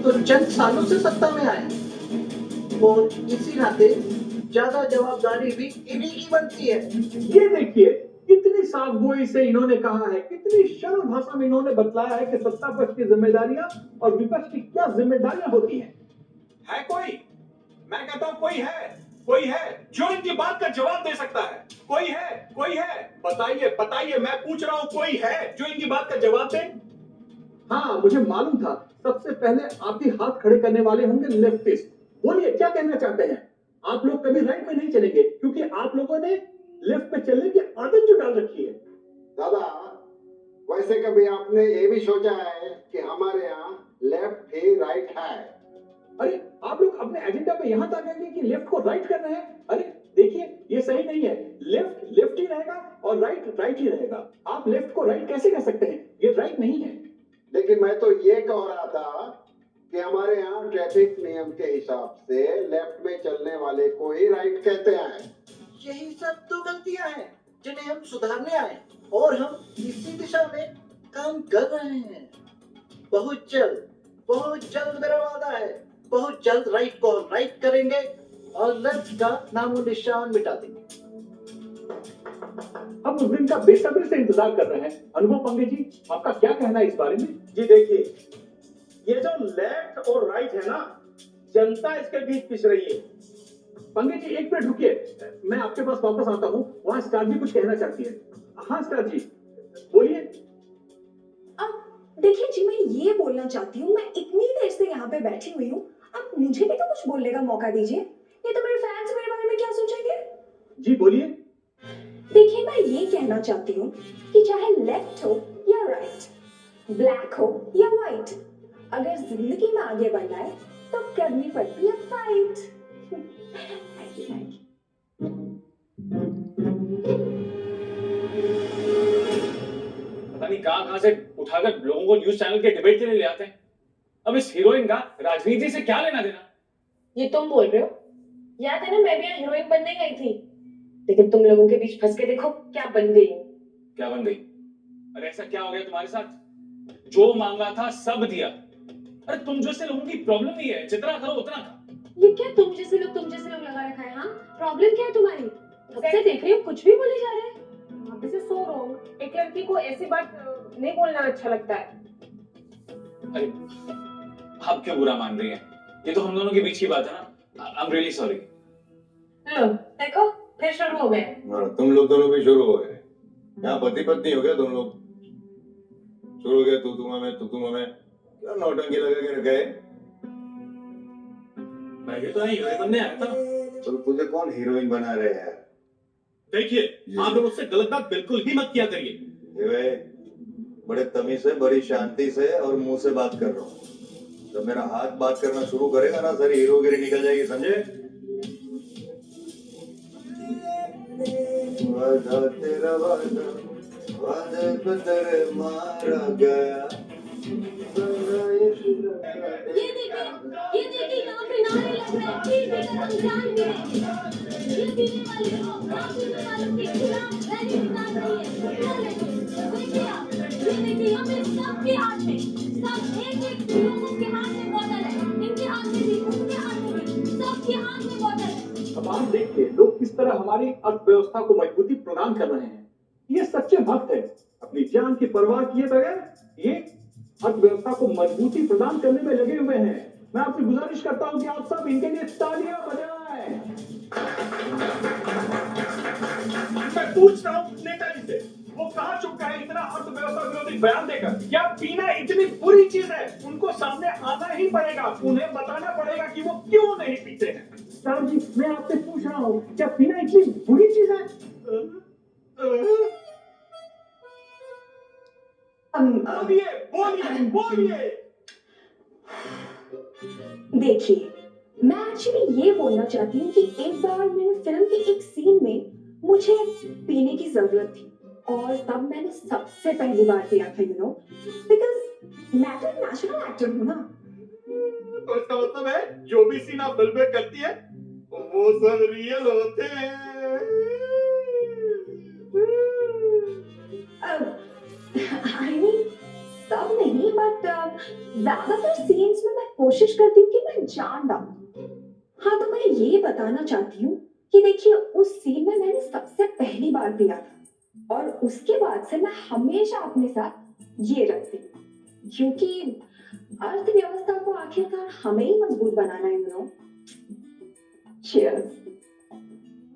तो चंद सालों से सत्ता में आए हैं और इसी नाते ज्यादा जवाबदारी भी इन्हीं की बनती है। ये देखिए कितनी साफगोई से इन्होंने कहा है, कितनी सरल भाषा में इन्होंने बतलाया है कि सत्ता पक्ष की जिम्मेदारियां और विपक्ष की क्या जिम्मेदारियां होती हैं। है कोई? मैं कहता हूं कोई है जो इनकी बात का जवाब दे सकता है। कोई है, बताइए बताइए, मैं पूछ रहा हूं, कोई है जो इनकी बात का जवाब दे? हाँ, मुझे मालूम था सबसे पहले आप ही हाथ खड़े करने वाले होंगे लेफ्टिस्ट। बोलिए क्या कहना चाहते हैं। आप लोग कभी राइट में नहीं चलेंगे क्योंकि आप लोगों ने लेफ्ट में चलने की आदत जो डाल रखी है। दादा, वैसे कभी आपने ये भी सोचा है कि हमारे यहाँ लेफ्ट ही राइट है? अरे आप लोग अपने एजेंडा पे यहाँ तक आएंगे कि लेफ्ट को राइट कर रहे हैं। अरे देखिए ये सही नहीं है। लेफ्ट लेफ्ट ही रहेगा और राइट राइट ही रहेगा। आप लेफ्ट को राइट कैसे कह सकते हैं, ये राइट नहीं है। लेकिन मैं तो ये कह रहा था कि हमारे यहाँ ट्रैफिक नियम के हिसाब से लेफ्ट में चलने वाले को ही राइट कहते हैं। यही सब तो गलतियां हैं जिन्हें हम सुधारने आए और हम इसी दिशा में काम कर रहे हैं। बहुत जल्द मेरा वादा है, बहुत जल्द राइट को राइट करेंगे और लेफ्ट का नामो निशान मिटा देंगे। हम उस दिन का बेसब्री से इंतजार कर रहे हैं। अनुभव पंगे जी, आपका क्या कहना है इस बारे में। जी देखिए, ये जो लेफ्ट और राइट है ना, जनता इसके बीच पिस रही है। पंगे जी एक मिनट रुकिए, मैं आपके पास वापस आता हूँ। वहां स्टार जी कुछ कहना चाहती है। हाँ स्टार जी बोलिए। अब देखिए जी, मैं ये बोलना चाहती हूँ, मैं इतनी देर से यहाँ पे बैठी हुई हूँ, अब मुझे भी तो कुछ बोलने का मौका दीजिए। नहीं तो मेरे फैंस मेरे बारे में क्या सोचेंगे। जी बोलिए। देखिए मैं ये कहना चाहती हूँ कि चाहे लेफ्ट हो या राइट, ब्लैक हो या व्हाइट, अगर जिंदगी में आगे बढ़ना है तो करनी पड़ती है फाइट। Thank you. पता नहीं कहां से उठाकर लोगों को न्यूज चैनल के डिबेट के लिए ले आते हैं। अब इस हीरोइन का राजनीति से क्या लेना देना। ये तुम बोल रहे हो? याद है ना, मैं भी यहाँ हीरोइन बनने गई थी, लेकिन तुम लोगों के बीच फंस के देखो क्या बन गई हूँ। क्या बन गई? अरे ऐसा क्या हो गया तुम्हारे साथ? जो मांगा था सब दिया। अरे तुम जैसे लोगों की प्रॉब्लम नहीं है, जितना करो उतना था। ये क्या तुम जैसे लोग लगा रखा है? हाँ, प्रॉब्लम क्या है तुम्हारी? कब से देख रही हो, कुछ भी बोले जा रहे हैं। This is so wrong. एक लड़की को ऐसी बात नहीं बोलना अच्छा लगता है। अरे आप क्यों बुरा मान रही हैं? ये तो हम दोनों के बीच की बात है ना। I am really sorry. लो देखो, फिर शुरू हो गए। तुम लोग दोनों भी शुरू हो गए। यहाँ पति पत्नी हो गया तुम लोग। शुरू हो गया तू तुम हमें। क्या नौटंकी लगा के रखा है। मैं भी तो हीरोइन बनने आया था। तो तुझे कौन हीरोइन बना रहे हैं? देखिए आप लोग मुझसे गलत बात बिल्कुल भी मत किया करिए। ये वे, बड़े तमीज से, बड़ी शांति से और मुंह से बात कर रहा हूँ। जब मेरा हाथ बात करना शुरू करेगा ना, सारी हीरोगिरी निकल जाएगी, समझे? वादा तेरा वादा, वादे पे तेरे मारा गया। ये देखिए यहाँ पे नारे लग रहे हैं, पी पी कर रमजान भी है। ये पीने वाले लोग ना पीने वालों के खिलाफ रैली निकाल रही है। देखिए आप, ये देखिए यहाँ पे सबके हाथ में, सब एक लोगों के हाथ में बोतल है। इनके हाथ में भी, उनके हाथ में भी, सबके हाथ में बोतल है। अब आप देखिए लोग किस तरह हमारी अर्थव्यवस्था को मजबूती प्रदान कर रहे हैं। ये सच्चे भक्त है, अपनी जान की परवाह किए बगैर ये अर्थव्यवस्था को मजबूती प्रदान करने में लगे हुए हैं। मैं आपसे गुजारिश करता हूं कि आप सब इनके लिए तालियां बजाएं। मैं पूछ रहा हूँ नेताजी से, वो कहाँ चुका है इतना अर्थव्यवस्था विरोधी बयान देकर? क्या पीना इतनी बुरी चीज है? उनको सामने आना ही पड़ेगा, उन्हें बताना पड़ेगा कि वो क्यों नहीं पीते हैं। सर जी मैं आपसे पूछ रहा हूँ, क्या पीना इतनी बुरी चीज है? बोलिए। देखिए मैं एक्चुअली ये बोलना चाहती हूँ कि एक बार मैंने फिल्म के एक सीन में मुझे पीने की जरूरत थी और तब मैंने सबसे पहली बार पिया था, यू नो, बिकॉज मैं तो नेशनल एक्टर हूँ ना। तो इसका मतलब है जो भी सीन आप फिल्म में करती है वो सब रियल होते हैं। आई मीन सब नहीं, बट ज्यादातर सीन्स में मैं कोशिश करती हूँ कि मैं जान डालूं। हाँ, तो मैं ये बताना चाहती हूँ कि देखिए, उस सीन में मैंने सबसे पहली बार पिया था और उसके बाद से मैं हमेशा अपने साथ ये रखती हूँ, क्योंकि अर्थव्यवस्था को आखिरकार हमें ही मजबूत बनाना है, Cheers.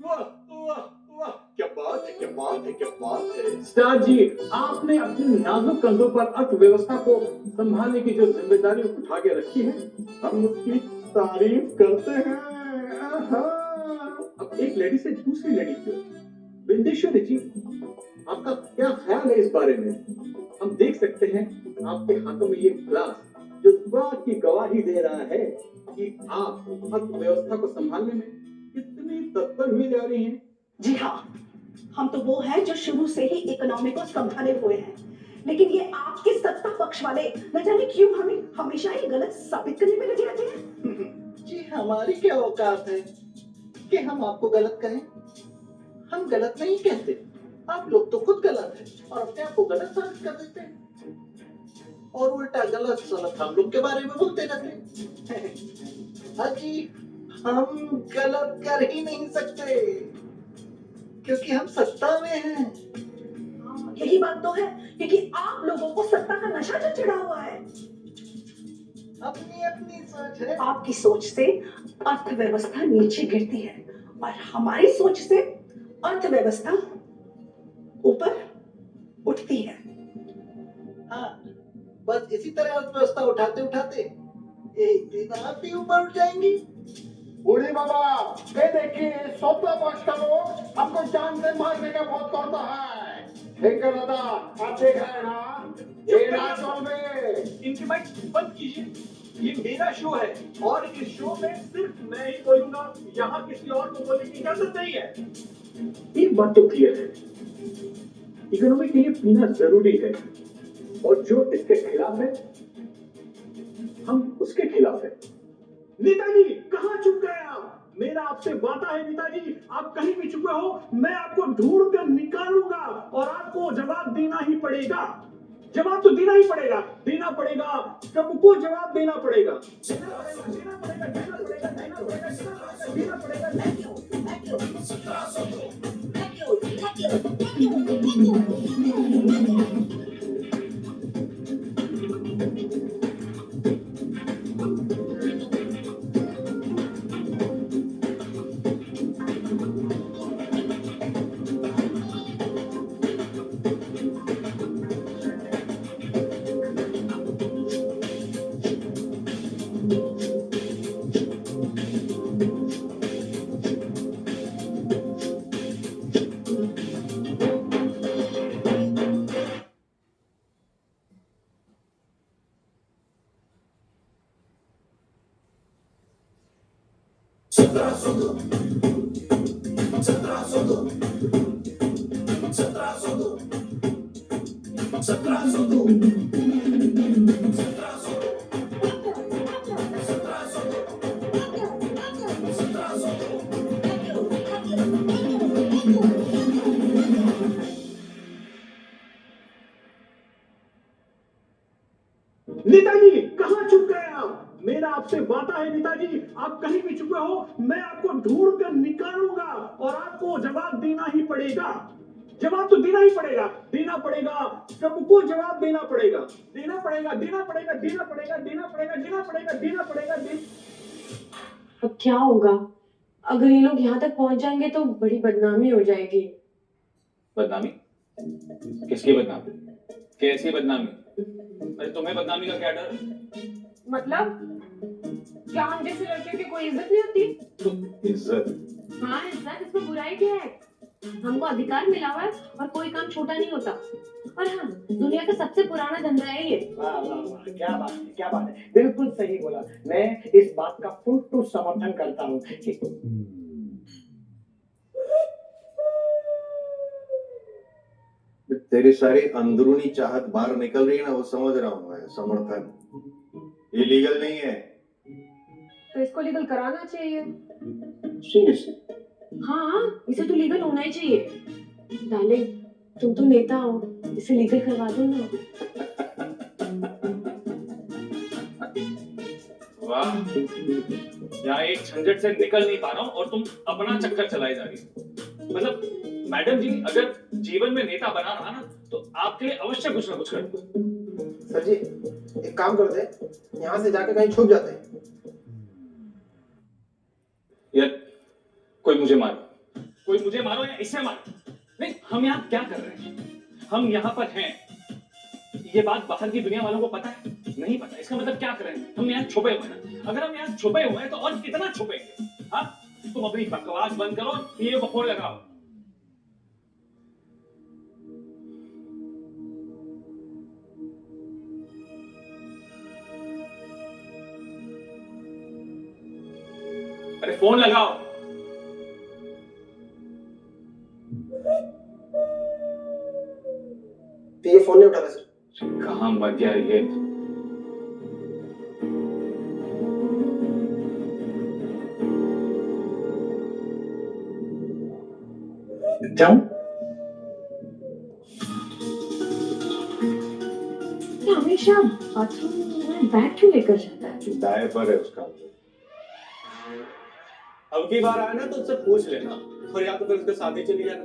वाह वाह वाह, क्या बात है, क्या बात है, क्या बात है। स्टार जी, आपने अपने नाजुक कंधों पर अर्थव्यवस्था को संभालने की जो जिम्मेदारी उठा के रखी है, हम उसकी तारीफ करते हैं। आहा। अब एक लेडी से दूसरी लेडी की ओर। बिंदेश्वरी जी, आपका क्या ख्याल है इस बारे में? हम देख सकते हैं आपके हाथों में ये ग्लास जो इस बात की गवाही दे रहा है कि आप अर्थव्यवस्था को संभालने में कितनी तत्पर हुई जा रही हैं। जी हाँ, हम तो वो हैं जो शुरू से ही इकोनॉमी को संभाले हुए हैं, लेकिन ये आपके सत्ता पक्ष वाले न जाने क्यों हमें हमेशा ही गलत साबित करने में लगे रहते हैं। जी हमारी क्या औकात है कि हम आपको गलत कहें? हम गलत नहीं कहते, आप लोग तो खुद गलत हैं और अपने आप को गलत साबित कर देते हैं और उल्टा गलत सलत हम लोग के बारे में बोलते रहते हैं। हाजी, हम गलत कर ही नहीं सकते क्योंकि हम सत्ता में हैं। यही बात तो है, क्योंकि आप लोगों को सत्ता का नशा जो चढ़ा हुआ है। अपनी अपनी सोच है। आपकी सोच से अर्थव्यवस्था नीचे गिरती है और हमारी सोच से अर्थव्यवस्था ऊपर उठती है। हाँ, बस इसी तरह अर्थव्यवस्था उठाते उठाते एक दिन आप भी ऊपर उठ जाएंगी। बूढ़ी बाबा, ये देखिए, सौदा पक्ष का लोग हमको जान से मारने का बहुत करता है। ठीक है दादा, आप देख रहे हैं ना, ये नाचों में इनकी बाइक बंद कीजिए, ये मेरा शो है और इस शो में सिर्फ मैं ही बोलूंगा, यहाँ किसी और को बोलने की इजाजत नहीं है। एक बात तो क्लियर है, इकोनॉमी के लिए पीना जरूरी है और जो इसके खिलाफ है, हम उसके खिलाफ है। नेताजी, कहाँ छुप गए आप? मेरा आपसे वादा है नेताजी, आप कहीं भी छुपे हो, मैं आपको ढूंढ कर निकालूंगा और आपको जवाब देना ही पड़ेगा। जवाब तो देना ही पड़ेगा, देना पड़ेगा, सबको जवाब देना पड़ेगा। देना पड़ेगा, देना पड़ेगा, देना पड़ेगा, देना पड़ेगा, देना पड़ेगा, देना पड़ेगा। नेताजी, कहाँ छुप गए आप? मेरा आपसे वादा है नेताजी, आप कहीं भी छुपे हो, मैं आपको ढूंढ कर निकालूंगा और आपको जवाब देना ही पड़ेगा। जवाब तो देना ही पड़ेगा, देना पड़ेगा, सबको जवाब देना पड़ेगा, देना पड़ेगा, देना पड़ेगा, देना पड़ेगा, देना पड़ेगा, देना पड़ेगा, देना पड़ेगा, अब क्या होगा? अगर ये लोग यहाँ तक पहुंच जाएंगे तो बड़ी बदनामी हो जाएगी। बदनामी? किसकी बदनामी? कैसी बदनामी? अरे तुम्हें बदनामी का क्या डर? मतलब क्या हम जैसे लड़कियों की कोई इज्जत नहीं होती? इज्जत? हाँ, इज्जत, इसमें बुराई क्या है? हमको अधिकार मिला हुआ है और कोई काम छोटा नहीं होता। और हाँ, दुनिया का सबसे पुराना धंधा है ये। वाह वाह वाह, क्या बात है, क्या बात है, बिल्कुल सही बोला। मैं इस बात का फुल समर्थन करता हूँ कि तेरी सारी अंदरूनी चाहत बाहर निकल रही है ना, वो समझ रहा हूँ मैं। समर्थन ये लीगल नहीं है। तो इसको लीगल कराना चाहिए। सीरियसली? हाँ, इसे तो लीगल होना ही चाहिए। डार्लिंग, तुम तो नेता हो, इसे लीगल करवा दो ना। वाह, यहाँ एक झंझट से निकल नहीं पा रहा हूँ और तुम अपना चक्कर चलाई जा रही हो। मतलब मैडम जी, अगर जीवन में नेता बना रहा ना तो आपके लिए अवश्य कुछ ना कुछ करूँ। सर जी, एक काम करते हैं, यहाँ से जाके कहीं छुप जाते हैं। यार, कोई मुझे मारो या इसे मारो। नहीं, हम यहाँ क्या कर रहे हैं? हम यहाँ पर हैं, ये बात बाहर की दुनिया वालों को पता है? नहीं पता। इसका मतलब क्या कर रहे हैं? हम यहाँ छुपे हुए हैं। अगर हम यहाँ छुपे हुए हैं तो और कितना छुपेंगे? हाँ, तुम अपनी बकवास बंद करो, पीए को फोन लगाओ। अरे फोन लगाओ। तो ये फोन नहीं उठा रहा सर। कहाँ मर गया ये? जाऊं? ये हमेशा बाथरूम में बैग क्यों लेकर जाता है? डायपर है उसका। अब की बार आया ना तो उससे पूछ लेना, और या तो फिर उसके साथ ही चली जाना।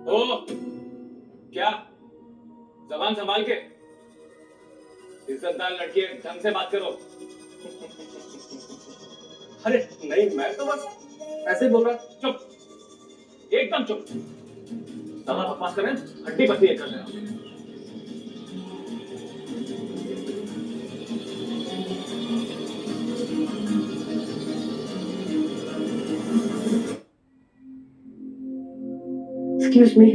ओ, क्या? जबान संभाल के, इज्जतदार लड़की है, ढंग से बात करो। अरे नहीं, मैं तो बस ऐसे ही बोल रहा। चुप, एकदम चुप। ज्यादा बकवास करें, हड्डी पसली कर लेना। Excuse me.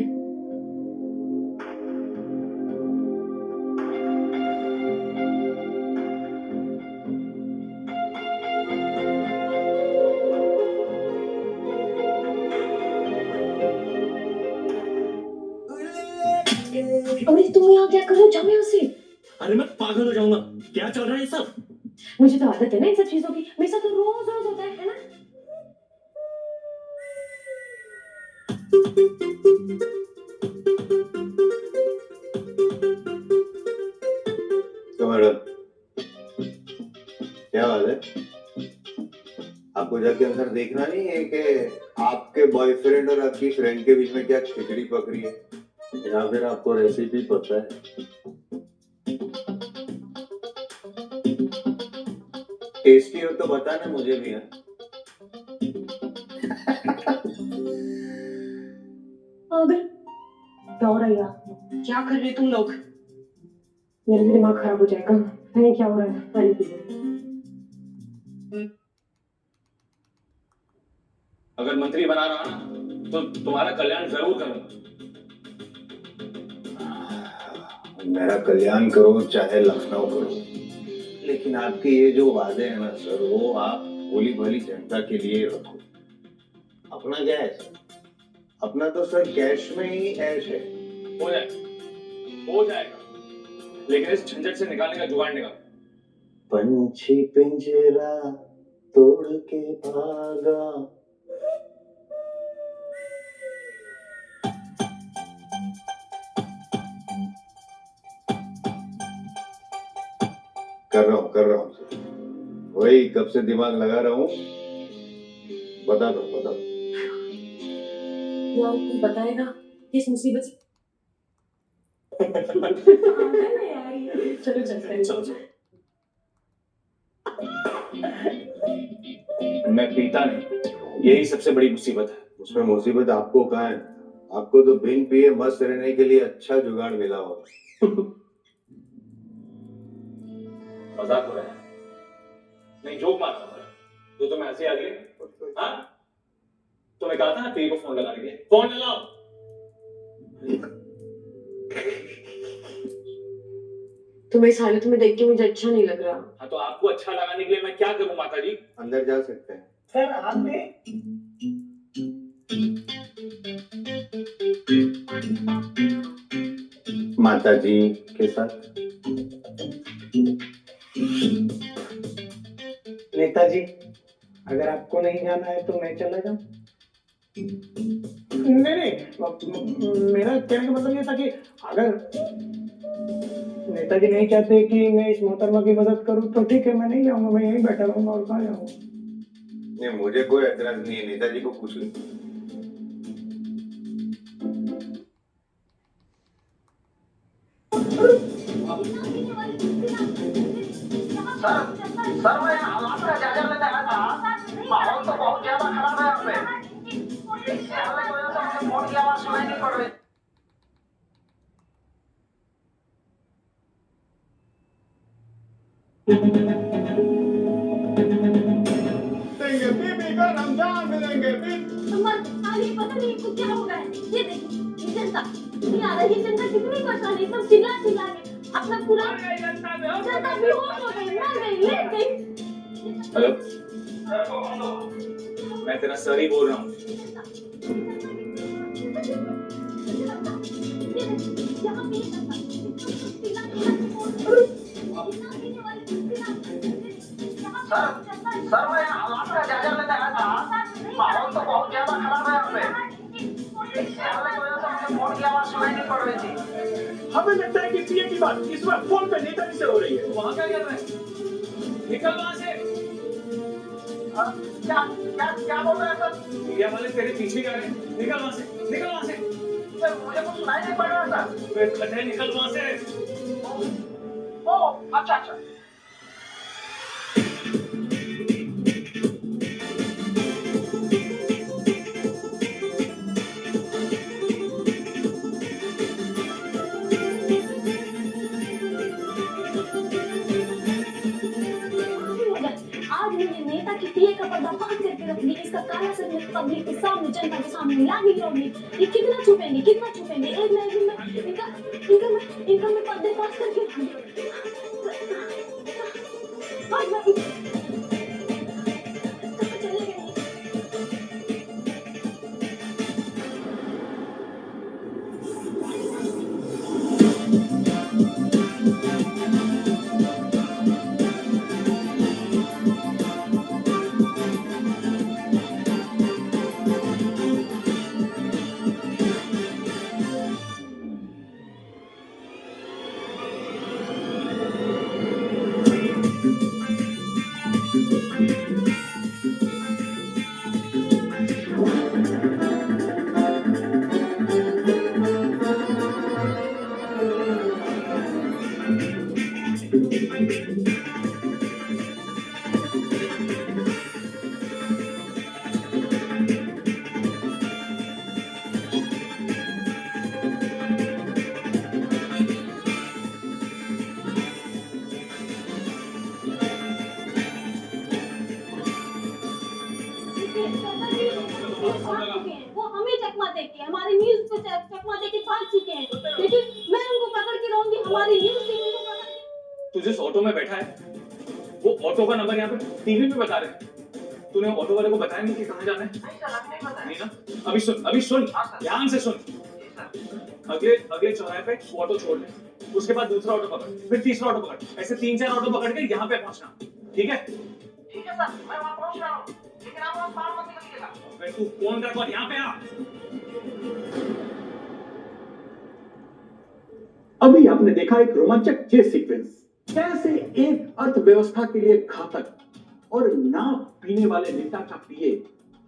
अरे तुम यहाँ क्या कर रहे हो? जाओ यहाँ से। अरे मैं पागल हो जाऊंगा, क्या चल रहा है ये सब? मुझे तो आदत है ना इन सब चीजों की, मेरे साथ तो रोज रोज होता है ना? तो मैडम, क्या बात है? आपको जाके अंदर देखना नहीं है कि आपके बॉयफ्रेंड और आपकी फ्रेंड के बीच में क्या खिचड़ी पक रही है, या फिर आपको रेसिपी पता है? टेस्टी हो तो बताना मुझे भी। है पागल, क्या हो रहा है यार? क्या कर रहे तुम लोग? मेरा भी दिमाग खराब हो जाएगा। नहीं, क्या हो रहा है? पानी पी लो। अगर मंत्री बना रहा ना तो तुम्हारा कल्याण जरूर करूंगा। मेरा कल्याण करो चाहे लखनऊ करो, लेकिन आपके ये जो वादे हैं ना सर, वो आप भोली भाली जनता के लिए रखो। अपना क्या है सर? अपना तो सर कैश में ही ऐश है। हो जाएगा, लेकिन इस झंझट से निकालने का जुगाड़ निकाल। पंछी पिंजरा तोड़ के भागा। कर रहा हूँ सर, वही कब से दिमाग लगा रहा हूँ। बता दो। आपको बताएगा किस मुसीबत से? चलो चलते हैं। चलो। मैं पीता नहीं, यही सबसे बड़ी मुसीबत है। उसमें मुसीबत आपको कहाँ है? आपको तो बिन पिए मस्त रहने के लिए अच्छा जुगाड़ मिला होगा। मजाक हो रहा है? नहीं, जोक मार रहा हूँ। तो तुम्हें हंसी आ रही है? हाँ? तुम्हें कहा था ना पी को फोन लगाने के लिए। फोन लगाओ। तुम्हें इस हालत में देख के मुझे अच्छा नहीं लग रहा। हाँ, तो आपको अच्छा लगाने के लिए मैं क्या करूं माता जी? अंदर जा सकते हैं सर आप भी? माता जी के साथ। नेताजी, अगर आपको नहीं जाना है तो मैं चला जाऊं? नहीं, मेरा कहने का मतलब ये था कि अगर नेताजी नहीं चाहते कि मैं इस मोहतरमा की मदद करूं तो ठीक है, मैं नहीं जाऊंगा, मैं यहीं बैठा रहूंगा और कहाँ जाऊंगा। नहीं, मुझे कोई एतराज नहीं है, नेताजी को पूछ लो। सर मैं हालात का जायजा लेने आया था। माहौल तो बहुत ज्यादा खराब है यहाँ पे। इससे हल्ले की वजह से मुझे फोन की आवाज सुनाई नहीं पड़ रही। देंगे बीबी का रमजान मिलेंगे बीबी। अरे पता नहीं इसको क्या हो रहा है। ये देखिए ये जनता नहीं आ रहा, ये जनता कितनी परेशान है, सब चिल्ला चिल्ला के अपना पूरा जनता बेहोश हो गई, मर गई, लेट गई। हेलो, मैं तेरा सर ही बोल रहा हूँ। यहाँ पे सर मैं हालात का जायजा लेने आया था। माहौल तो बहुत ज्यादा खराब है यहाँ पे। इससे हल्ले की वजह से मुझे फोन की आवाज सुनाई नहीं पड़ रही थी। हमें लगता है कि पीए की बात इस बार फोन पे नेताजी से हो रही है। वहाँ क्या कर रहा है? निकल वहाँ से। क्या बोल रहे हैं सर? मीडिया वाले तेरे पीछे जा रहे हैं। निकल वहाँ से, निकल वहाँ से। सर मुझे कुछ सुनाई नहीं पड़ रहा सर। वे खड्डे, निकल वहाँ से। ओह अच्छा अच्छा। आज मैंने नेता की पीए का पर्दाफाश करके रख दी, इसका काला सर में पब्लिक के सामने, जनता के सामने ला दी लोग। ये कितना छुपेंगे, कितना छुपेंगे। एक ना एक दिन में इनका मैं पर्दाफाश करके रख दी। आज मैं कहाँ चले गए? वो हमें चकमा देके, हमारी न्यूज को चकमा देके भाग चुके हैं, लेकिन मैं उनको पकड़ के रहूंगी। हमारी न्यूज टीम को पकड़ के। तू जिस ऑटो में बैठा है, वो ऑटो का नंबर यहाँ पे टीवी पे बता रहे हैं। तूने ऑटो वाले को बताया नहीं कि कहाँ जाना है? नहीं ना? अभी सुन, ध्यान से सुन। अगले चौराहे पे ऑटो छोड़ ले, उसके बाद दूसरा ऑटो पकड़, फिर तीसरा ऑटो पकड़, ऐसे 3-4 ऑटो पकड़ के यहाँ पे पहुंचना। ठीक है? ठीक है सर, मैं वहाँ पहुँच रहा हूँ, लेकिन आप वहाँ बाहर मत निकलिएगा। तू फोन कर, यहाँ पे आ। अभी आपने देखा एक रोमांचक चेस सीक्वेंस, कैसे एक अर्थव्यवस्था के लिए घातक और ना पीने वाले नेता का पीए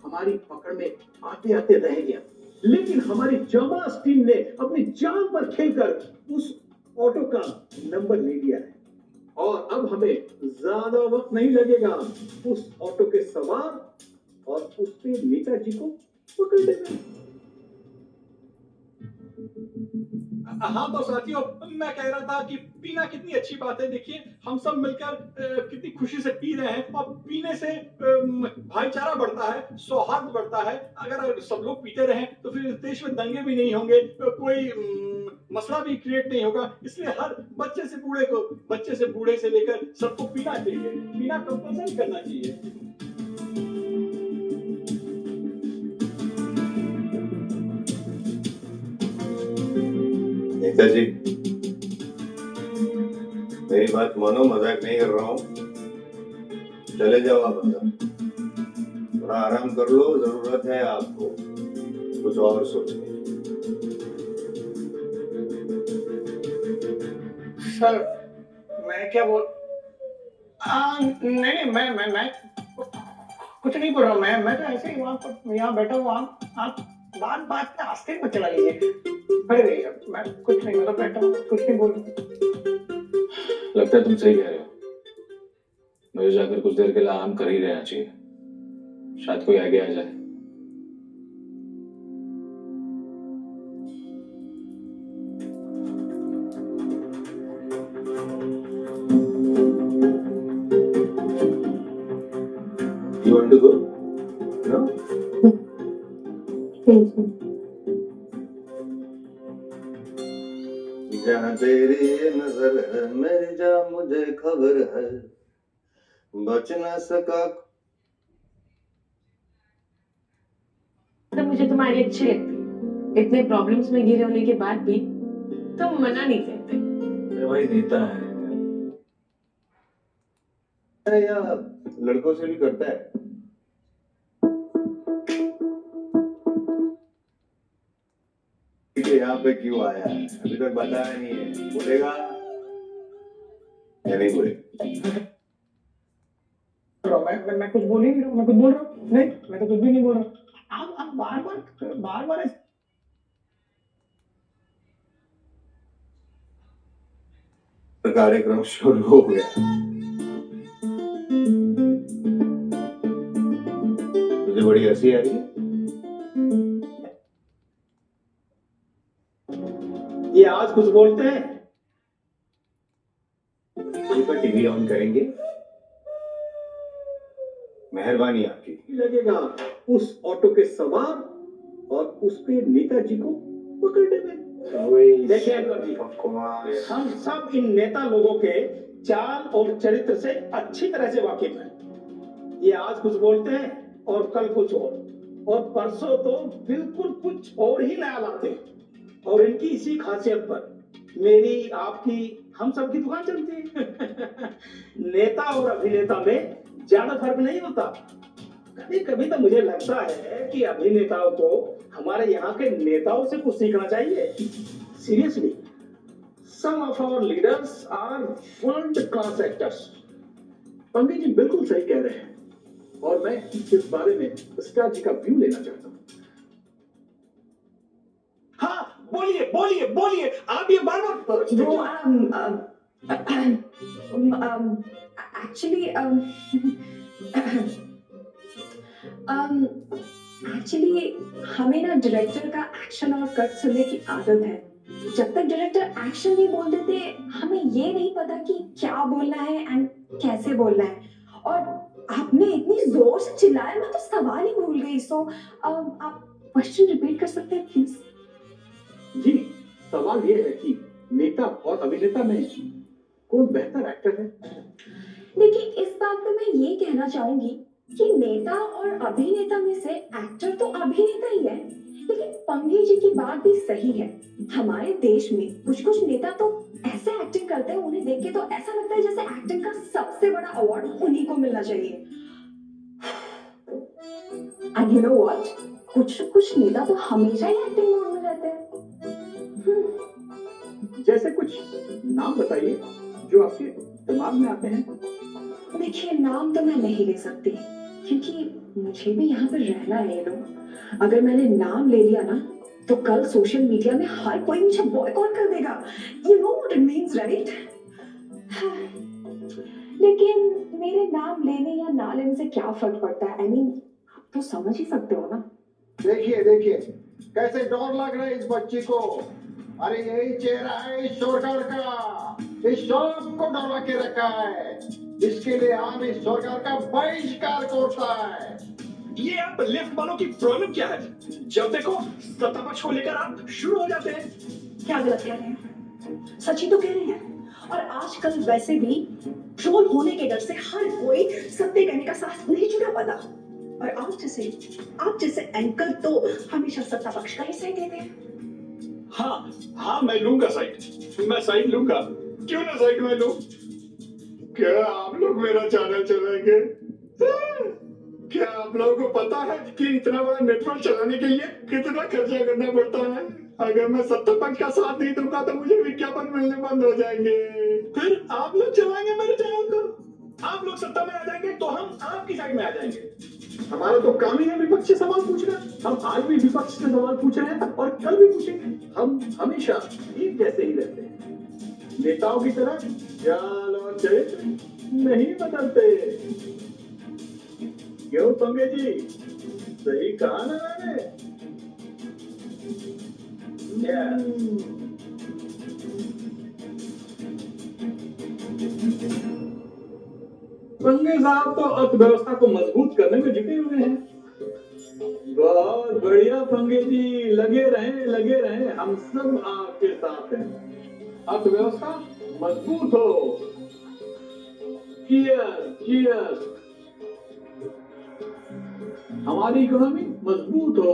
हमारी पकड़ में आते आते रह गया, लेकिन हमारी जाबाज टीम ने अपनी जान पर खेलकर उस ऑटो का नंबर ले लिया है और अब हमें ज्यादा वक्त नहीं लगेगा उस ऑटो के सवार और उसके नेताजी को पकड़ने में। हाँ तो साथियों, मैं कह रहा था कि पीना कितनी अच्छी बात है। देखिए हम सब मिलकर कितनी खुशी से पी रहे हैं और पीने से भाईचारा बढ़ता है, सौहार्द बढ़ता है। अगर सब लोग पीते रहें तो फिर इस देश में दंगे भी नहीं होंगे, कोई मसला भी क्रिएट नहीं होगा। इसलिए हर बच्चे से बूढ़े से लेकर सबको पीना चाहिए, पीना कंपल्सरी करना चाहिए। नेताजी, मेरी बात मानो, मजाक नहीं कर रहा हूँ। चले जाओ आप अंदर, थोड़ा आराम कर लो, जरूरत है आपको कुछ और सोचने। सर मैं क्या बोल नहीं मैं कुछ नहीं बोल रहा हूँ। मैं तो ऐसे ही वहां पर यहाँ बैठा हूँ। आप बात में आस्ते मत चला लीजिए। अरे मैं कुछ नहीं, मतलब बैठा हूँ, कुछ नहीं बोल रहा। लगता है तुम सही कह रहे हो, मुझे जाकर कुछ देर के लिए आराम कर ही रहना चाहिए, शायद कोई आगे आ जाए। You want to go? No? जहाँ तेरी ये नजर है मेरी जान मुझे खबर है, बच ना सका। तो मुझे तुम्हारी अच्छी लगती है, इतने प्रॉब्लम्स में घिरे होने के बाद भी तुम मना नहीं करते। अरे भाई नेता है या लड़कों से भी करता है। यहाँ पे क्यों आया है अभी तक बताया नहीं है, बोलेगा या नहीं बोलेगा? मैं कुछ बोल ही नहीं रहा हूँ। मैं कुछ बोल रहा हूँ? नहीं, मैं तो कुछ भी नहीं बोल रहा। आप बार बार कार्यक्रम शुरू हो गया। मुझे बड़ी हंसी आ रही है। ये आज कुछ बोलते हैं। पर टीवी ऑन करेंगे, मेहरबानी आपकी। लगेगा उस ऑटो के सवार और उस पे नेताजी को पकड़ने में। देखिए अंकल जी, हम सब इन नेता लोगों के चाल और चरित्र से अच्छी तरह से वाकिफ हैं। ये आज कुछ बोलते हैं और कल कुछ और परसों तो बिल्कुल कुछ और ही नया लाते हैं। और इनकी इसी खासियत पर मेरी, आपकी, हम सब की दुकान चलती है। नेता और अभिनेता में ज्यादा फर्क नहीं होता। कभी कभी तो मुझे लगता है कि अभिनेताओं को हमारे यहाँ के नेताओं से कुछ सीखना चाहिए। Seriously, some of our leaders are world class actors. Pandit ji बिल्कुल सही कह रहे हैं और मैं इस बारे में स्टार जी का व्यू लेना चाहता हूँ। हाँ, बोलिए बोलिए बोलिए, आप ये बार बार। एक्चुअली हमें ना डायरेक्टर का एक्शन और कट सुनने की आदत है। जब तक डायरेक्टर एक्शन नहीं बोल देते हमें ये नहीं पता कि क्या बोलना है एंड कैसे बोलना है। और आपने इतनी जोर से चिल्लाया मैं तो सवाल ही भूल गई। सो आप क्वेश्चन रिपीट कर सकते हैं प्लीज? जी, सवाल ये है कि नेता और अभिनेता में कौन बेहतर एक्टर है? देखिए, इस बात पे मैं ये कहना चाहूंगी कि नेता और अभिनेता में से एक्टर तो अभिनेता ही है, लेकिन पंगी जी की बात भी सही है। हमारे देश में कुछ नेता तो ऐसे एक्टिंग करते हैं, उन्हें देख के तो ऐसा लगता है जैसे एक्टिंग का सबसे बड़ा अवार्ड उन्हीं को मिलना चाहिए। एंड यू नो व्हाट, कुछ नेता तो हमेशा ही एक्टिंग मोड में रहते हैं। जैसे कुछ नाम बताइए जो आपके दिमाग में आते हैं। देखिए, नाम तो मैं नहीं ले सकती क्योंकि मुझे भी यहाँ पर रहना है। ये लोग, अगर मैंने नाम ले लिया ना तो कल सोशल मीडिया में हर कोई मुझे बॉयकॉट कर देगा। You know what it means, right? लेकिन मेरे नाम लेने या ना लेने से क्या फर्क पड़ता है? आई मीन, आप तो समझ ही सकते हो ना। देखिए कैसे डर लग रहा है इस बच्ची को। अरे यही चेहरा है इस सरकार का, इस सबको डरा के रखा है, जिसके लिए हम इस सरकार का बहिष्कार करता है। ये आप लेफ्ट वालों की प्रॉब्लम क्या है? जब देखो सत्तापक्ष को लेकर आप शुरू हो जाते हैं। क्या गलत कह रहे हैं? सच ही तो कह रहे हैं। और आजकल वैसे भी ट्रोल होने के डर से हर कोई सत्य कहने का साहस नहीं जुटा पाता। और आप जैसे एंकर तो हमेशा सत्ता पक्ष का ही साइड लेते हैं। हाँ, मैं लूंगा साइड, मैं साइड लूंगा। क्यों ना साइड में लूं? क्या आप लोग मेरा चैनल चलाएंगे? क्या आप लोगों को पता है कि इतना बड़ा नेटवर्क चलाने के लिए कितना खर्चा करना पड़ता है? अगर मैं सत्ता पक्ष का साथ नहीं दूंगा तो मुझे विज्ञापन मिलने बंद हो जाएंगे। फिर आप लोग चलाएंगे मेरे चैनल को, आप लोग सत्ता में आ जाएंगे तो हम आपकी साइड में आ जाएंगे। हमारा तो काम ही है विपक्ष से सवाल पूछना। हम आज भी विपक्ष से सवाल पूछ रहे हैं और कल भी पूछेंगे। हम हमेशा एक जैसे ही रहते हैं। नेताओं की तरह चाल और चरित्र नहीं बदलते। क्यों पंगे जी, सही कहा ना मैंने? पंगे साहब तो अर्थव्यवस्था को मजबूत करने में जुटे हुए हैं। बहुत बढ़िया पंगे जी, लगे रहें, हम सब आपके साथ हैं। अर्थव्यवस्था मजबूत हो। चीयर्स। हमारी इकोनॉमी मजबूत हो।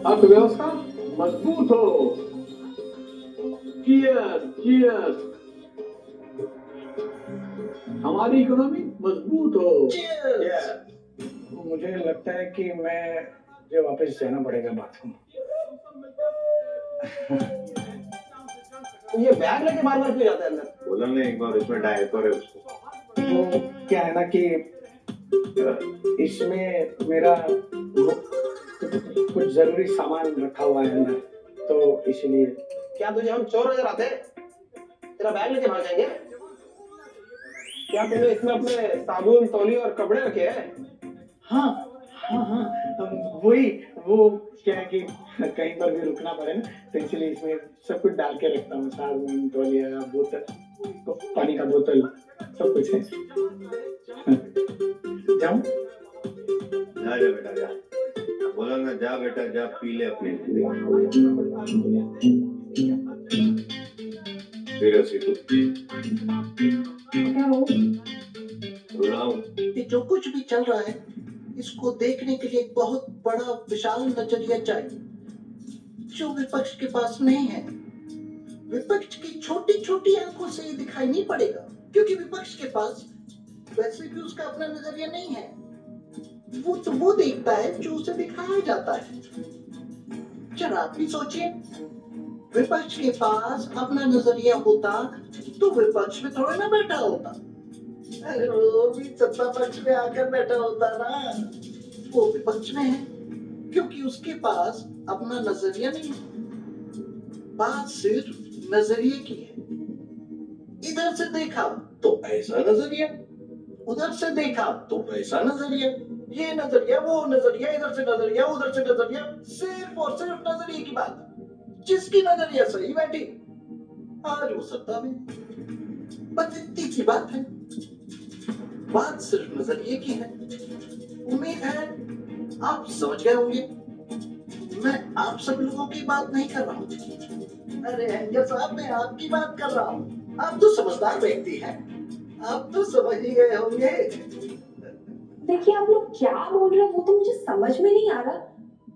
अर्थव्यवस्था मजबूत हो। चीयर्स। हमारी इकोनॉमी मजबूत हो। मुझे लगता है कि मुझे वापस जाना पड़ेगा बाथरूम। ये बैग लेके बार बार क्यों जाता है अंदर? बोला ना एक बार, इसमें डायपर है उसको। वो क्या है ना कि इसमें मेरा कुछ जरूरी सामान रखा हुआ है अंदर, तो इसलिए। क्या तुझे हम चोर नजर आते हैं? तेरा बैग लेके भाग जाएंगे? क्या तूने इसमें अपने साबुन, तौलिया और कपड़े रखे हैं? हाँ, वो क्या है कि कहीं पर भी रुकना पड़े ना, तो इसलिए इसमें सब कुछ डाल के रखता हूँ। साबुन, तौलिया, बोतल, पानी का बोतल, सब कुछ है। जाऊं? जा बेटा जा। बोला ना, जा बेटा जा, पी ले अपने। फिर ऐसी तू ये जो कुछ भी चल रहा है, इसको देखने के लिए एक बहुत बड़ा विशाल नजरिया चाहिए, जो विपक्ष के पास नहीं है। विपक्ष की छोटी छोटी आंखों से ये दिखाई नहीं पड़ेगा, क्योंकि विपक्ष के पास वैसे भी उसका अपना नजरिया नहीं है। वो तो वो देखता है जो उसे दिखाया जाता है। जरा आप भी सोचिए, विपक्ष के पास अपना नजरिया होता तो विपक्ष में थोड़े ना बैठा होता। अरे वो भी सत्ता पक्ष में आकर बैठा होता ना। वो विपक्ष में है क्योंकि उसके पास अपना नजरिया नहीं है। बात सिर्फ नजरिए की है। इधर से देखा तो ऐसा नजरिया, उधर से देखा तो ऐसा नजरिया, ये नजरिया वो नजरिया, इधर से नजरिया उधर से नजरिया, सिर्फ और सिर्फ नजरिए की बात। जिसकी नजरिया सही बैठी आज वो सत्ता में। बस इतनी सी बात है। बात सिर्फ नजरिए की है। उम्मीद है आप समझ गए होंगे। मैं आप सब लोगों की बात नहीं कर रहा हूँ। अरे हैंगर साहब, मैं आपकी बात कर रहा हूँ। आप तो समझदार व्यक्ति हैं, आप तो समझ ही गए होंगे। देखिए, आप लोग क्या बोल रहे हैं वो तो मुझे समझ में नहीं आ रहा,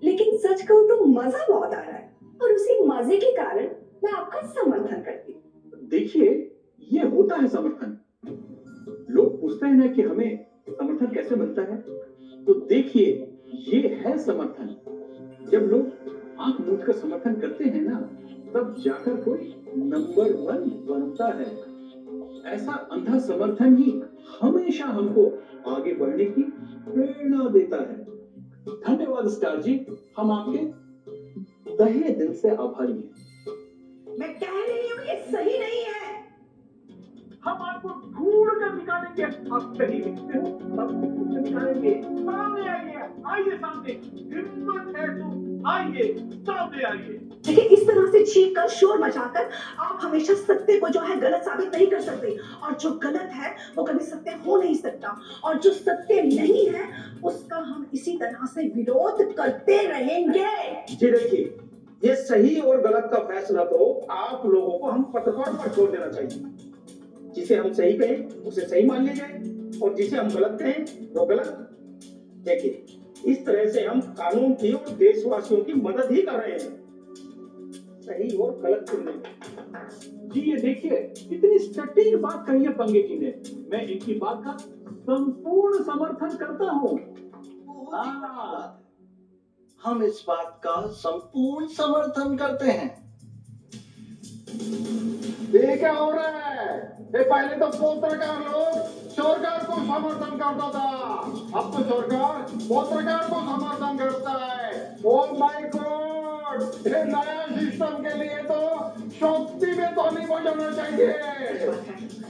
लेकिन सच कहूँ तो मजा बहुत आ रहा है, और उसी मजे के कारण मैं आपका समर्थन करती हूँ। देखिए, ये होता है समर्थन। लोग पूछते हैं ना कि हमें समर्थन कैसे मिलता है, तो देखिए ये है समर्थन। जब लोग आंख मूंद कर समर्थन करते हैं ना, तब जाकर कोई नंबर 1 बनता है। ऐसा अंधा समर्थन ही हमेशा हमको आगे बढ़ने की प्रेरणा देता है। धन्यवाद स्टार जी, हम आपके तहे दिल से आभारी हैं। मैं कह रही हूँ ये सही नहीं है। हम आपको ढूंढ कर निकालेंगे। आप कहीं दिखते हो, हम आपको ढूंढ कर निकालेंगे। सामने आइए, आइए सामने। हिम्मत है तो आइए, सामने आइए। देखिए, इस तरह से चीख कर शोर मचाकर आप हमेशा सत्य को जो है गलत साबित नहीं कर सकते, और जो गलत है वो कभी सत्य हो नहीं सकता, और जो सत्य नहीं है उसका हम इसी तरह से विरोध करते रहेंगे। जी देखिए, ये सही और गलत का फैसला तो आप लोगों को हम पत्रकार पर छोड़ देना चाहिए। जिसे हम सही कहें उसे सही मान लिया जाए, और जिसे हम गलत कहें वो गलत। देखिए, इस तरह से हम कानून की और देशवासियों की मदद ही कर रहे हैं, सही और गलत चुनने में। जी ये देखिए, कितनी सटीक बात कही है पंगे जी ने। मैं इनकी बात का संपूर्ण समर्थन करता हूँ। हम इस बात का संपूर्ण समर्थन करते हैं। ये क्या हो रहा है? ये पहले तो पत्रकार लोग सरकार को समर्थन करता था, अब तो सरकार पत्रकार को समर्थन करता है। ओह माय गॉड, ये नया सिस्टम के लिए तो शक्ति में तो नहीं बजाना चाहिए।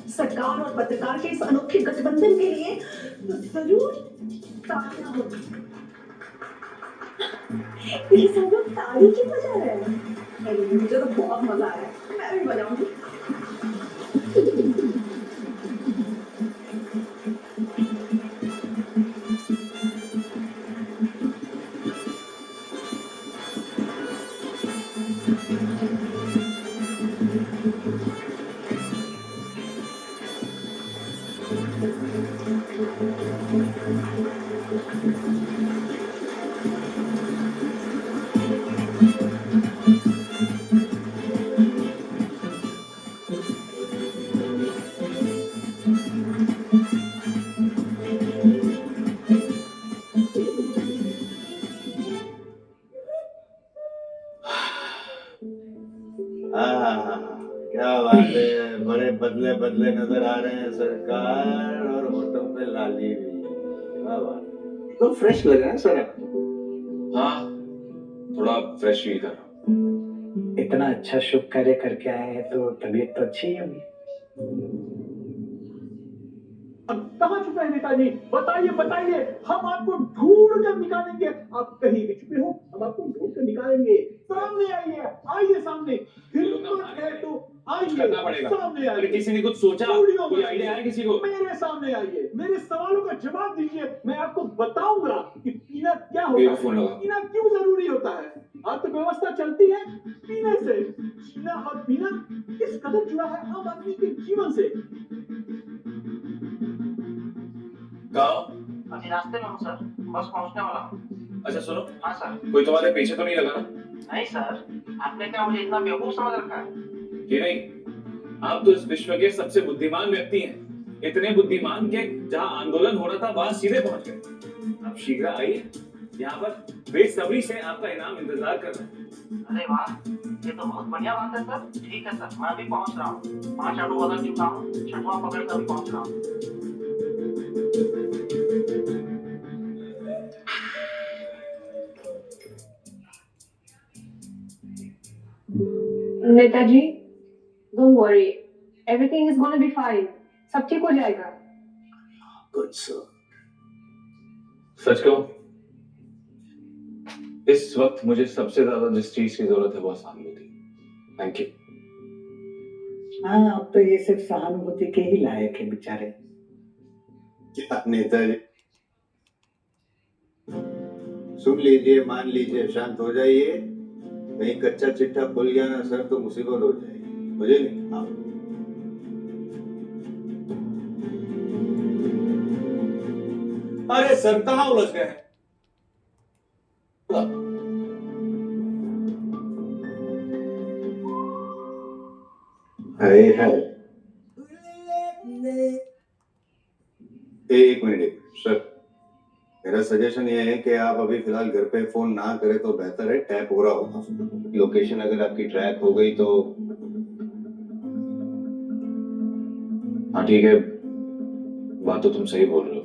सरकार और पत्रकार के इस अनोखे गठबंधन के लिए तो जरूर तालियां होगी। ये सब लोग ताली क्यों बजा रहे हैं? अरे मुझे तो बहुत मजा आया, मैं भी बजाऊंगी। क्या बात है, बड़े बदले बदले नजर आ रहे हैं सरकार, और होठों पे लाली भी। क्या बात है, तो फ्रेश लग रहा है सर। हाँ, थोड़ा फ्रेश फील कर रहा हूँ। इतना अच्छा शुभ कार्य करके आए हैं तो तबीयत तो अच्छी ही होगी। कहाँ छुपे हैं नेताजी? बताइए बताइए, हम आपको ढूंढ कर निकालेंगे। आप कहीं भी छुपे हो, हम आपको ढूंढ कर निकालेंगे। सामने आइए, आइए सामने। हिम्मत है तो आइए, करना पड़ेगा। सामने अरे आइए। किसी ने कुछ सोचा, स्टूडियो कोई में आइडिया है किसी को? मेरे सामने आइए, मेरे सवालों का जवाब दीजिए। मैं आपको बताऊंगा कि पीना क्या होता मेरा है, फोन लगा। पीना क्यों जरूरी होता है। अर्थव्यवस्था चलती है पीने से। जीना और पीना किस कदर जुड़ा है आम आदमी के जीवन से। कहाँ? अभी रास्ते में हूँ सर, बस पहुँचने वाला हूँ। अच्छा सुनो, हाँ सर। कोई तुम्हारे पीछे तो नहीं लगा ना? नहीं सर, आपने क्या मुझे इतना बेवकूफ समझ रखा है? ये नहीं, आप तो इस विश्व के सबसे बुद्धिमान व्यक्ति हैं। इतने बुद्धिमान के जहाँ आंदोलन हो रहा था वहां सीधे पहुंच गए। आप शीघ्र आइए, यहाँ पर बेसब्री से आपका इनाम इंतजार कर रहे हैं। अरे वाह, ये तो बहुत बढ़िया बात है सर। ठीक है सर, मैं अभी पहुँच रहा हूँ। 5 ऑटो बदल चुका हूँ, 6वां पकड़ कर अभी पहुँच रहा हूँ। Netaji, don't worry, everything is gonna be fine. सब ठीक हो जाएगा। Good sir. सच कहूं, इस वक्त मुझे सबसे ज्यादा जिस चीज की जरूरत है वो सहानुभूति। Thank you. हाँ, अब तो ये सिर्फ सहानुभूति के ही लायक है बेचारे। क्या नेताजी, सुन लीजिए, मान लीजिए, शांत हो जाइए। कहीं कच्चा चिट्ठा खुल गया ना सर तो मुसीबत हो जाएगी। मुझे नहीं, आप अरे सर, कहाँ उलझ गए हैं? है। एक मिनट सर, मेरा सजेशन ये है कि आप अभी फिलहाल घर पे फोन ना करें तो बेहतर है। टैप हो रहा होगा, लोकेशन अगर आपकी ट्रैक हो गई तो। ठीक है, बात तो तुम सही बोल रहे हो।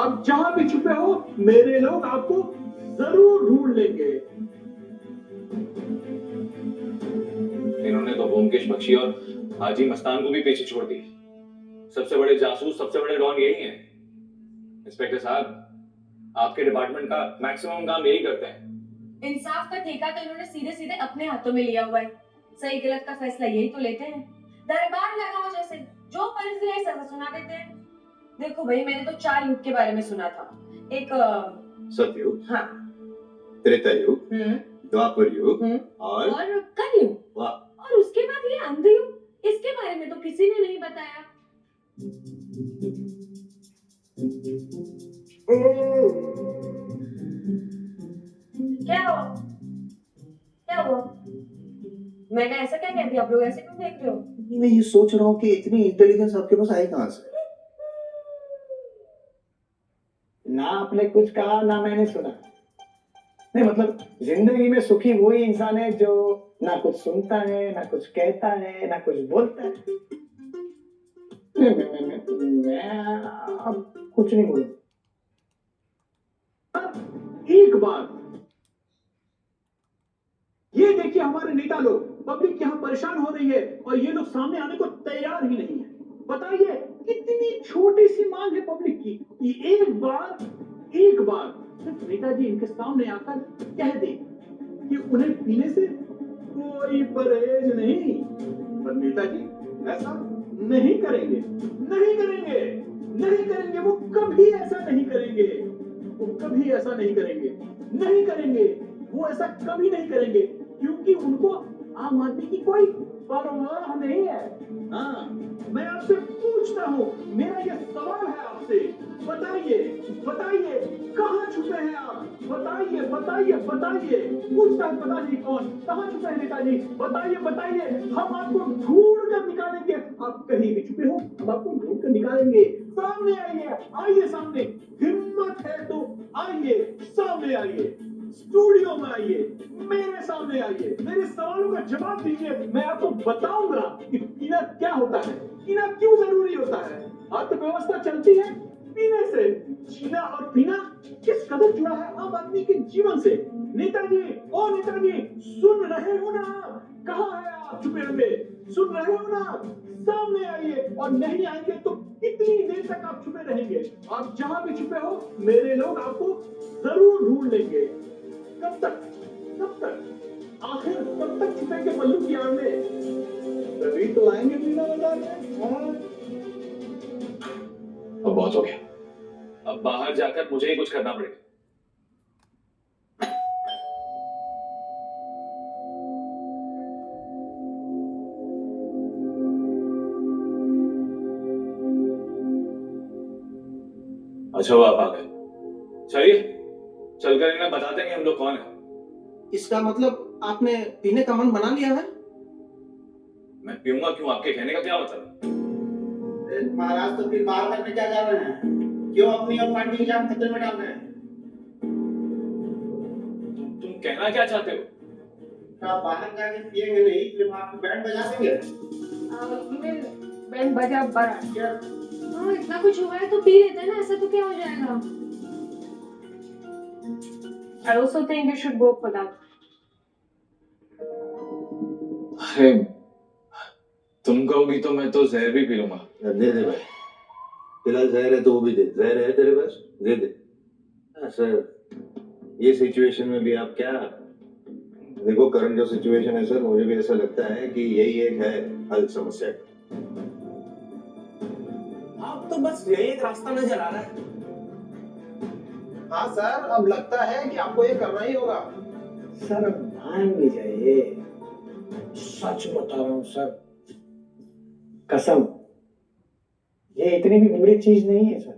आप जहां भी छुपे हो मेरे लोग आपको जरूर ढूंढ लेंगे। इन्होंने तो ब्योमकेश बख्शी और हाजी मस्तान को भी पीछे छोड़ दिया। सबसे बड़े जासूस, सबसे बड़े डॉन यही हैं। इंस्पेक्टर साहब, आपके डिपार्टमेंट का मैक्सिमम काम यही करते हैं। इंसाफ का ठेका तो इन्होंने सीधे सीधे अपने हाथों में लिया हुआ है। सही गलत का फैसला यही तो लेते हैं। दरबार लगा हो जैसे, जो फर्ज है सब सुना देते हैं। देखो भाई, मैंने तो 4 युग के बारे में सुना था। एक सतयुग, हाँ, त्रेता युग, द्वापर युग और कलयुग। वाह। और उसके बाद ये अंधयुग, इसके बारे में तो किसी ने नहीं बताया। क्या हुआ? क्या हुआ? मैंने ऐसा क्या कह दिया? आप लोग ऐसे क्यों देख रहे हो? मैं ये सोच रहा हूँ कि इतनी इंटेलिजेंस आपके पास आई कहाँ से? ना आपने कुछ कहा ना मैंने सुना। नहीं मतलब, जिंदगी में सुखी वही इंसान है जो ना कुछ सुनता है, ना कुछ कहता है, ना कुछ बोलता है। मैं अब कुछ नहीं बोलूं। एक बार ये देखिए, हमारे नेता लोग, पब्लिक यहाँ परेशान हो रही है और ये लोग सामने आने को तैयार ही नहीं है। बताइए, कितनी छोटी सी मांग है पब्लिक की कि एक बार सिर्फ नेताजी इनके सामने आकर कह दे कि उन्हें पीने से कोई परहेज नहीं। पर नेताजी ऐसा नहीं करेंगे, नहीं करेंगे, नहीं करेंगे। वो कभी ऐसा नहीं करेंगे, वो कभी ऐसा नहीं करेंगे, नहीं करेंगे। वो ऐसा कभी नहीं करेंगे क्योंकि उनको आम आदमी की कोई परवाह नहीं है। हाँ, मैं आपसे पूछता हूँ, मेरा ये सवाल है आपसे, बताइए बताइए, कहाँ छुपे हैं आप? बताइए बताइए बताइए। पूछता है पता नहीं कौन, कहाँ छुपे हैं नेताजी? बताइए बताइए, हम आपको ढूंढ कर निकालेंगे। आप कहीं भी छुपे हो, हम आपको ढूंढ कर निकालेंगे। सामने आइए, आइए सामने। हिम्मत है तो आइए, सामने आइए, स्टूडियो में आइए, मेरे सामने आइए, मेरे सवालों का जवाब दीजिए। मैं आपको बताऊंगा कि पीना क्या होता है, पीना क्यों जरूरी होता है। अर्थव्यवस्था चलती है पीने से। जीना और पीना किस कदर जुड़ा है आम आदमी के जीवन से। नेताजी, ओ नेताजी, सुन रहे हो ना? कहाँ है आप छुपे हुए? सुन रहे हो ना? सामने आइए, और नहीं आएंगे तो कितनी देर तक आप छुपे रहेंगे? आप जहां भी छुपे हो मेरे लोग आपको जरूर ढूंढ लेंगे। कब तक, कब तक, आखिर कब तक छुपेंगे मल्लू की आड़ में? तभी तो आएंगे मीना बाजार में। अब बहुत हो गया, अब बाहर जाकर मुझे ही कुछ करना पड़ेगा। अच्छा वो आप आ गए, चलिए चलकर इन्हें बताते हैं कि हम लोग कौन है। इसका मतलब आपने पीने का मन बना लिया है? मैं पीऊंगा क्यों? आपके कहने का क्या मतलब? महाराज तो फिर बाहर करने क्या जा रहे हैं? क्यों अपनी और पार्टी की जान खतरे में डाल रहे हैं? तुम कहना क्या चाहते हो? क्या बाहर जाके पिएंगे नहीं, फिर आप बैंड बजा देंगे? बैंड बजा बड़ा। हाँ, इतना कुछ हुआ है तो पी लेते हैं ना, ऐसा तो क्या हो जाएगा? I also think you should go for that. अरे तुम कहोगी तो मैं तो जहर भी पी लूंगा। दे दे भाई, फिलहाल जहर है तो वो भी दे। जहर है तेरे पास? दे दे। सर, ये सिचुएशन में भी आप क्या, देखो करंट जो सिचुएशन है सर, मुझे भी ऐसा लगता है कि यही एक है हल समस्या का। आप तो बस यही एक रास्ता नजर आ रहा है। हाँ सर, अब लगता है कि आपको ये करना ही होगा। सर अब मान भी जाइए, सच बता रहा हूँ सर, कसम, ये इतनी भी बुरी चीज नहीं है सर।